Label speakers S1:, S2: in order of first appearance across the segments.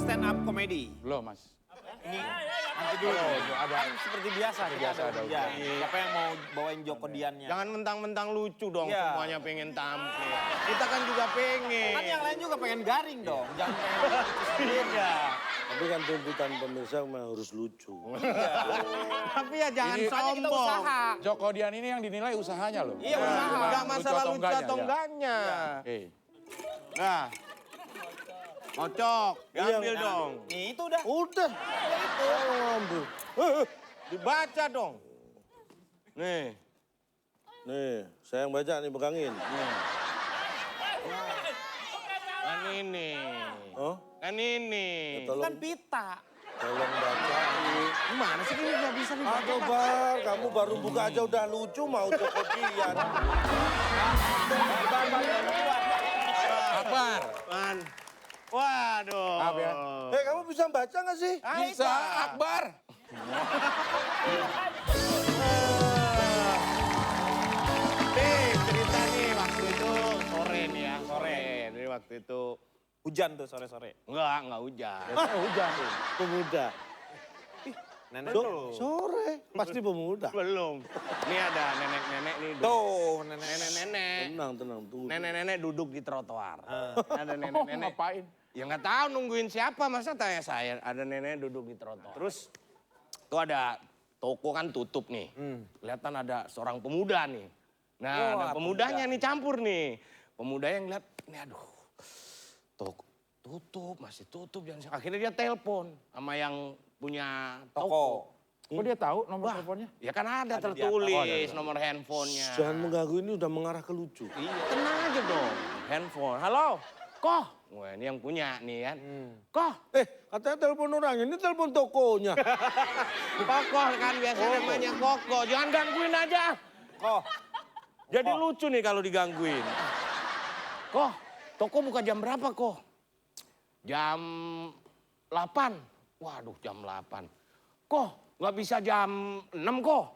S1: stand up comedy?
S2: Belum, Mas.
S1: Ini nanti dulu.
S2: ada.
S1: Kan seperti biasa.
S2: Biasa ada
S1: ujian. Siapa yang mau bawain Joko Diannya?
S3: Jangan mentang-mentang lucu dong,
S1: Iya.
S3: semuanya pengen tampil. Kita kan juga pengen.
S1: Kan yang lain juga pengen garing dong. Jangan pengen lucu sendiri.
S4: Tapi kan tuntutan pemirsa memang harus lucu.
S3: Tapi ya jangan
S2: Ini-
S1: Makanya kita
S3: sombong.
S1: usaha.
S2: Joko Dian ini yang dinilai usahanya loh.
S1: Iya, usaha.
S2: Bukan
S3: Enggak masalah lucu atau
S2: ya.
S3: enggaknya.
S2: Oke.
S3: Nah, ngocok, ambil
S1: Nah,
S3: dong.
S1: Nih itu udah.
S4: Udah. Ambil.
S3: Dibaca dong. Nih.
S4: Nih, saya yang baca nih, pegangin.
S3: Kan ini.
S4: Oh,
S3: Kan ini.
S4: tolong,
S1: Kan pita.
S4: tolong baca.
S3: Gimana sih ini nggak bisa dibaca?
S4: Aduh, Bar, kamu baru buka aja udah lucu, mau Joko Dian.
S2: Akbar.
S3: Pan. Waduh.
S2: Maaf ya.
S4: Kamu bisa baca nggak sih?
S2: Bisa, Akbar.
S3: Nih, cerita nih waktu itu sore nih ya. Sore. Ini waktu itu.
S1: Hujan tuh sore-sore.
S3: Enggak hujan.
S4: Hujan. Pemuda.
S1: Nenek
S4: So-
S1: dulu.
S4: sore, pasti pemuda.
S3: Belum. Ini ada nenek-nenek nih.
S1: Tuh, nenek.
S3: Nenek-nenek.
S4: Tenang, tenang, tunggu.
S3: Nenek-nenek duduk di trotoar. Ada
S2: Oh,
S3: nenek-nenek.
S2: ngapain?
S3: Ya nggak tahu nungguin siapa, masa tanya saya. Ada nenek duduk di trotoar. Terus tuh ada toko kan tutup nih. Kelihatan ada seorang pemuda nih. Nah,
S1: Wah,
S3: ada pemudanya nih campur nih. Pemuda yang ngeliat, ini aduh, toko tutup, masih tutup. Akhirnya dia telepon sama yang punya toko.
S2: Kok dia tahu nomor teleponnya?
S3: Ya kan ada
S1: Ada di
S3: tertulis
S1: atas.
S3: nomor handphonenya.
S4: Jangan mengganggu, ini udah mengarah ke lucu.
S3: Iya, tenang aja dong. Handphone. Halo, Koh. Wah, ini yang punya nih kan. Koh.
S4: Katanya telepon orang, ini telepon tokonya.
S3: Kokoh kan biasa namanya Koko. Jangan gangguin aja.
S1: Koh.
S3: Jadi lucu nih kalau digangguin. Koh, toko buka jam berapa, Koh? Jam 8. Waduh, jam 8. Koh, nggak bisa jam 6, Koh?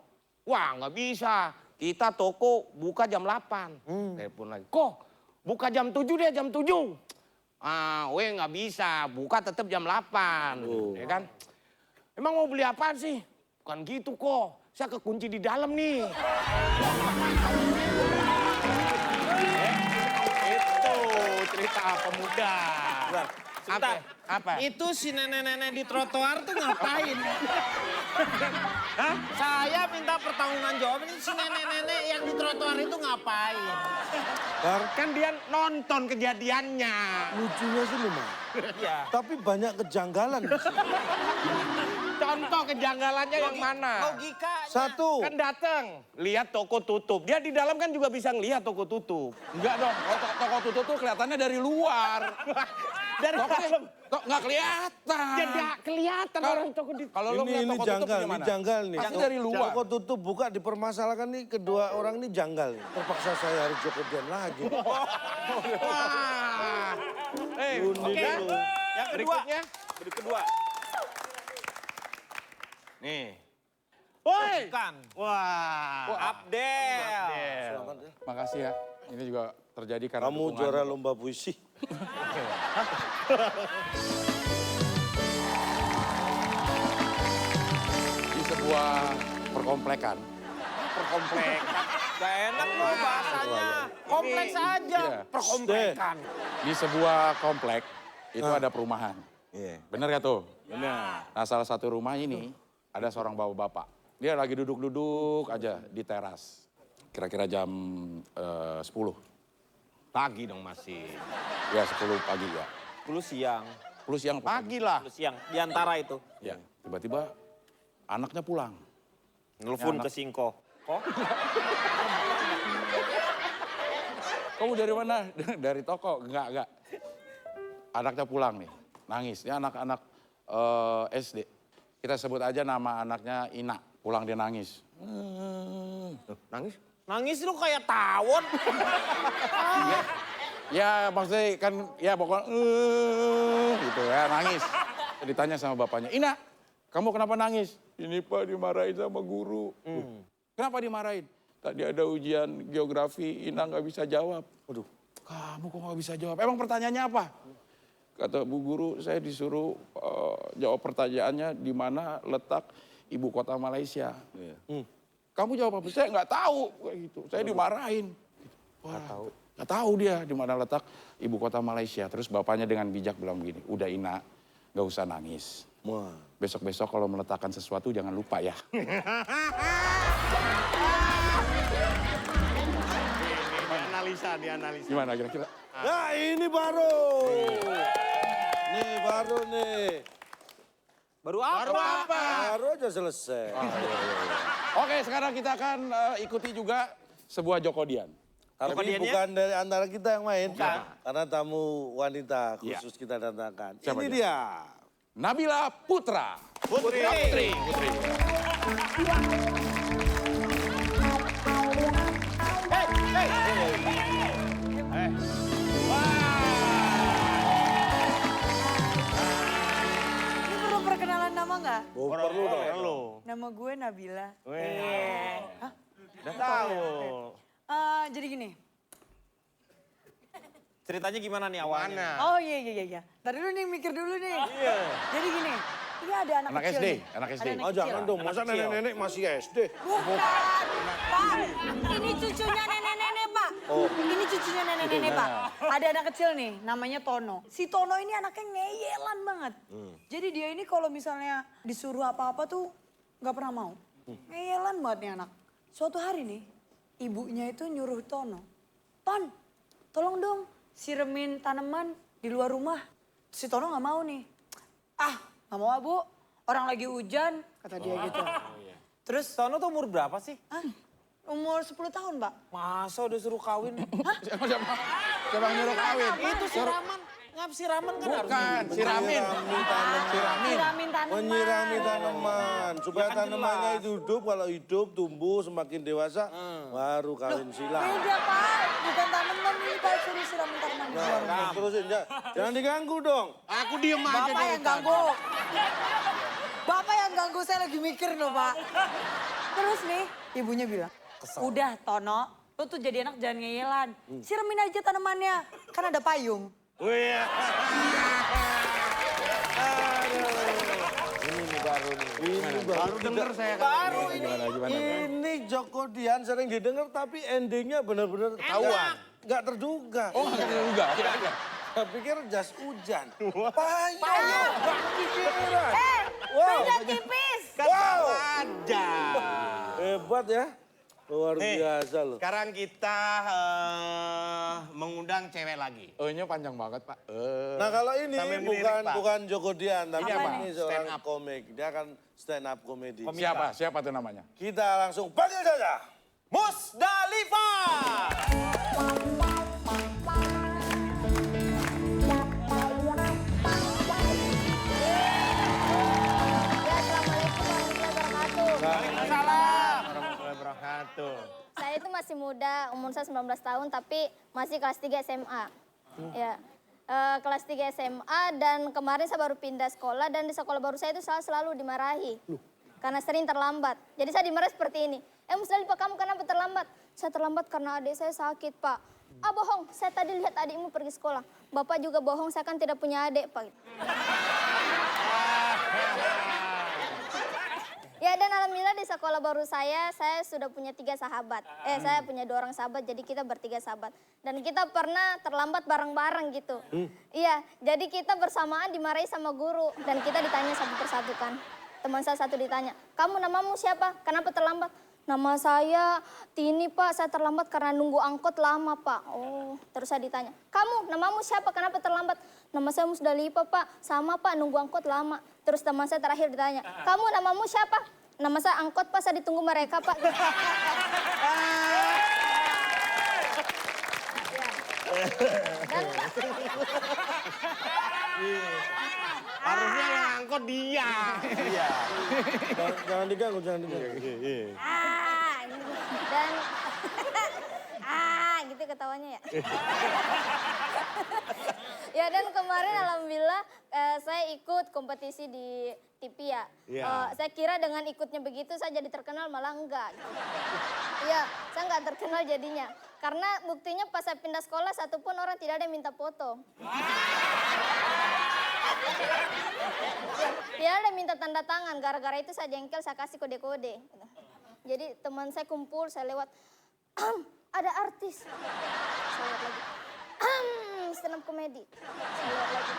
S3: Wah, nggak bisa. Kita toko buka jam 8. Telepon lagi. Koh, buka jam 7 deh, jam 7. Ah, weh nggak bisa. Buka tetap jam 8. Ya kan? Emang mau beli apaan sih? Bukan gitu, Koh. Saya kekunci di dalam nih. Itu cerita pemuda.
S1: Sebentar.
S3: Apa?
S1: Itu si nenek-nenek di trotoar tuh ngapain? Hah? Saya minta pertanggungan jawab ini si nenek-nenek yang di trotoar itu ngapain?
S4: Bar,
S3: Kan dia nonton kejadiannya.
S4: lucunya sih memang.
S1: Iya.
S4: Tapi banyak kejanggalan di sini.
S3: Contoh kejanggalannya yang mana?
S1: Logikanya.
S4: Satu,
S3: Kan datang, lihat toko tutup. Dia di dalam kan juga bisa ngelihat toko tutup.
S2: Enggak dong, kalau toko tutup tuh kelihatannya dari luar.
S3: Dari dalam.
S2: Kok nggak kelihatan?
S3: Ya nggak kelihatan orang toko di...
S2: Kalau lo
S4: ini
S2: ngeliat toko tutup
S4: janggal, ini
S2: gimana?
S4: janggal nih.
S2: Pasti dari luar.
S4: Toko tutup buka dipermasalahkan nih, kedua orang ini janggal nih. Terpaksa saya harus Joko Dian lagi.
S3: Wah.
S4: Undi
S3: Oke.
S4: dulu.
S1: Yang kedua.
S3: Berikutnya.
S1: Berikut kedua.
S3: Nih. Woi.
S1: Bukan.
S3: Wah.
S1: Abdel.
S4: Selamat ya.
S2: Makasih ya. Ini juga terjadi karena
S4: Kamu
S2: dukungan-
S4: juara lomba puisi.
S2: di sebuah perkomplekan.
S3: Perkomplek.
S1: Gak enak loh bahasanya. Kompleks aja.
S2: Iya.
S1: Perkomplekan.
S2: Di sebuah komplek itu ada perumahan. Bener gak tuh?
S3: Benar.
S2: Nah salah satu rumah ini ada seorang bapak-bapak. Dia lagi duduk-duduk aja di teras. Kira-kira jam 10.
S3: Pagi dong masih.
S2: Ya 10 pagi ya.
S1: 10 siang.
S2: 10 siang.
S3: Pagi lah.
S1: 10 siang. Di antara itu.
S2: Ya, tiba-tiba anaknya pulang.
S1: Nelfon
S2: Ya,
S1: ke Singko. Kok?
S2: Kamu dari mana? Dari toko? Enggak. Anaknya pulang nih, nangis. Ini anak-anak SD. Kita sebut aja nama anaknya Ina. Pulang dia nangis.
S3: Nangis?
S1: Nangis lu kayak tawon.
S2: Ya maksudnya kan, ya pokoknya gitu ya, nangis. Ditanya sama bapaknya, Ina, kamu kenapa nangis? Ini Pak dimarahin sama guru. Kenapa dimarahin? Tadi ada ujian geografi, Ina nggak bisa jawab. Waduh, kamu kok nggak bisa jawab? Emang pertanyaannya apa? Kata Bu Guru, saya disuruh jawab pertanyaannya di mana letak ibu kota Malaysia. Kamu jawab apa? Saya nggak tahu kayak gitu. Saya dimarahin. Nggak tahu dia di mana letak ibu kota Malaysia. Terus bapaknya dengan bijak bilang begini, udah Ina, nggak usah nangis.
S4: Wah.
S2: Besok-besok kalau meletakkan sesuatu jangan lupa ya.
S3: Dianalisa.
S2: Gimana kira-kira?
S4: Nah ini baru. Nih baru nih.
S1: Baru apa?
S4: Baru aja selesai.
S2: Oke, sekarang kita akan ikuti juga sebuah jokodian.
S4: Tapi
S1: Jokodiannya?
S4: bukan dari antara kita yang main.
S1: Bukan.
S4: Karena tamu wanita
S2: Iya.
S4: khusus kita datangkan.
S2: Siapa
S4: Ini
S2: dia?
S4: dia.
S2: Nabila Putra.
S1: Putri.
S5: Ini perlu perkenalan nama nggak?
S4: Oh, perlu dong.
S5: Nama gue Nabila.
S3: Udah tahu.
S5: Jadi gini.
S1: Ceritanya gimana nih awalnya?
S5: Oh iya. Tadi dulu nih, mikir dulu nih. Iya. Jadi gini. Ini ada anak
S2: Anak
S5: kecil
S2: SD,
S5: nih.
S2: anak SD.
S5: Ada anak
S4: Oh
S5: kecil.
S4: jangan dong, masa nenek-nenek masih SD?
S5: Bukan. Pak, ini cucunya nenek-nenek, Pak.
S4: Oh.
S5: Ini cucunya nenek-nenek, Pak. Ada anak kecil nih, namanya Tono. Si Tono ini anaknya ngeyelan banget. Jadi dia ini kalau misalnya disuruh apa-apa tuh nggak pernah mau. Ngeyelan banget nih anak. Suatu hari nih, ibunya itu nyuruh Tono. Ton, tolong dong siremin tanaman di luar rumah. Si Tono nggak mau nih. Nggak mau Bu, orang lagi hujan, kata dia gitu. Terus,
S1: Tono tuh umur berapa sih?
S5: umur 10 tahun, Pak.
S1: Masa udah suruh kawin?
S2: Siapa yang nyuruh kawin?
S1: Itu siraman. Ngap siraman kan harus.
S2: Bukan, siramin.
S5: Siramin tanaman.
S4: Menyirami tanaman. Supaya
S1: Kan
S4: tanamannya
S1: jelas.
S4: itu hidup, kalau hidup tumbuh semakin dewasa, baru kawin silang.
S5: Beda, Pak. Bukan tanaman ini, Pak. Suruh siramin tanaman.
S4: Nah, terusin, jangan diganggu dong.
S3: Aku diem aja
S5: Bapak yang ganggu. Bapak yang ganggu, saya lagi mikir loh, Pak. Terus nih, ibunya bilang, udah Tono, lo tuh jadi anak jangan ngeyelan. Siramin aja tanamannya, kan ada payung.
S4: Ini baru
S3: Denger saya kan.
S4: Baru ini.
S2: Gimana?
S4: Ini Joko Dian sering didengar tapi endingnya benar-benar ketahuan. Nggak terduga.
S2: Oh, nggak ada juga.
S4: Saya pikir jas hujan. Payung. Pikiran. Wow.
S5: Beda tipis.
S4: Wow.
S3: Aja.
S4: Hebat ya. Luar
S3: Nih,
S4: biasa loh.
S3: Sekarang kita mengundang cewek lagi.
S2: E-nya panjang banget, Pak.
S4: Nah kalau ini
S3: Sambil melirik,
S4: bukan
S3: Pak.
S4: bukan Joko Dian, tapi
S5: Apa
S4: ini
S5: nih?
S4: seorang
S3: Stand up.
S4: komik. Dia akan stand up comedy.
S2: Siapa? Siapa tuh namanya?
S4: Kita langsung panggil saja.
S1: Musdalifah.
S6: Ya, Assalamualaikum warahmatullahi wabarakatuh.
S1: Waalaikumsalam.
S3: Warahmatullahi wabarakatuh.
S6: Saya itu masih muda, umur saya 19 tahun, tapi masih kelas 3 SMA. Ya, kelas 3 SMA dan kemarin saya baru pindah sekolah dan di sekolah baru saya itu selalu dimarahi. Karena sering terlambat. Jadi saya dimarahi seperti ini. Musdalifah, kamu kenapa terlambat? Saya terlambat karena adik saya sakit, Pak. Bohong, saya tadi lihat adikmu pergi sekolah. Bapak juga bohong, saya kan tidak punya adik, Pak. Ya, dan alhamdulillah di sekolah baru saya sudah punya 3 sahabat. Saya punya 2 orang sahabat, jadi kita bertiga sahabat. Dan kita pernah terlambat bareng-bareng gitu. Iya, jadi kita bersamaan dimarahi sama guru. Dan kita ditanya satu persatu kan. Teman saya satu ditanya, kamu namamu siapa? Kenapa terlambat? Nama saya Tini, Pak. Saya terlambat karena nunggu angkot lama, Pak. Oh, terus saya ditanya, kamu namamu siapa? Kenapa terlambat? Nama saya Musdalifah, Pak. Sama, Pak, nunggu angkot lama. Terus teman saya terakhir ditanya, kamu namamu siapa? Nama saya angkot, Pak. Saya ditunggu mereka, Pak. Dan
S3: Harusnya yang angkot dia. Iya.
S4: Jangan diganggu, jangan diganggu.
S3: Iya.
S6: dan gitu ketawanya ya. Ya, dan kemarin alhamdulillah saya ikut kompetisi di TV ya.
S3: Iya.
S6: Saya kira dengan ikutnya begitu saya jadi terkenal, malah enggak. Iya, saya enggak terkenal jadinya. Karena buktinya pas saya pindah sekolah, satupun orang tidak ada yang minta foto. Tidak ada minta tanda tangan, gara-gara itu saya jengkel, saya kasih kode-kode. Jadi teman saya kumpul, saya lewat, ada artis. Saya lewat lagi, stand up komedi. Saya lewat lagi,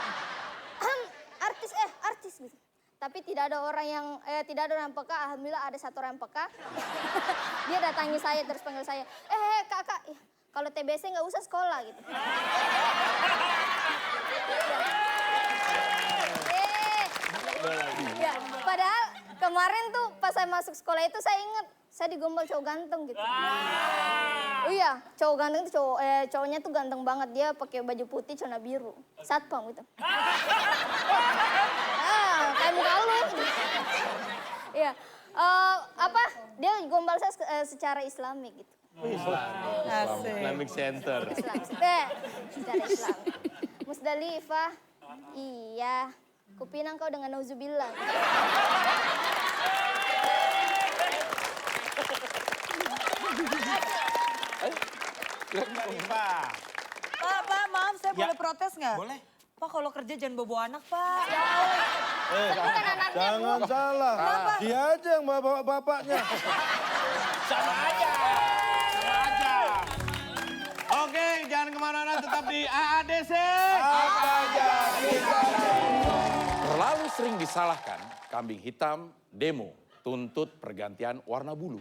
S6: artis gitu. Tapi tidak ada orang yang peka, alhamdulillah ada satu orang yang peka. Dia datangi saya, terus panggil saya, kakak, kalau TBC nggak usah sekolah gitu. Ya, padahal kemarin tuh pas saya masuk sekolah itu saya ingat saya digombal cowok ganteng gitu. Oh iya, cowok ganteng itu cowoknya tuh ganteng banget, dia pakai baju putih celana biru, satpam gitu. Kayak muka lu. Iya, dia gombal saya secara Islamik gitu.
S3: Islamic Center.
S6: Secara Islam. Musdalifah, iya. Kupinang kau dengan nauzubillah.
S5: Pak, maaf saya boleh protes nggak?
S1: Boleh.
S5: Pak kalau kerja jangan bawa anak, Pak.
S6: Bukan anaknya, Bu.
S4: Jangan salah. Dia aja yang bawa bapaknya.
S1: Sama aja.
S3: Oke, jangan kemana-mana, tetap di AADC.
S2: Terlalu sering disalahkan, kambing hitam demo tuntut pergantian warna bulu.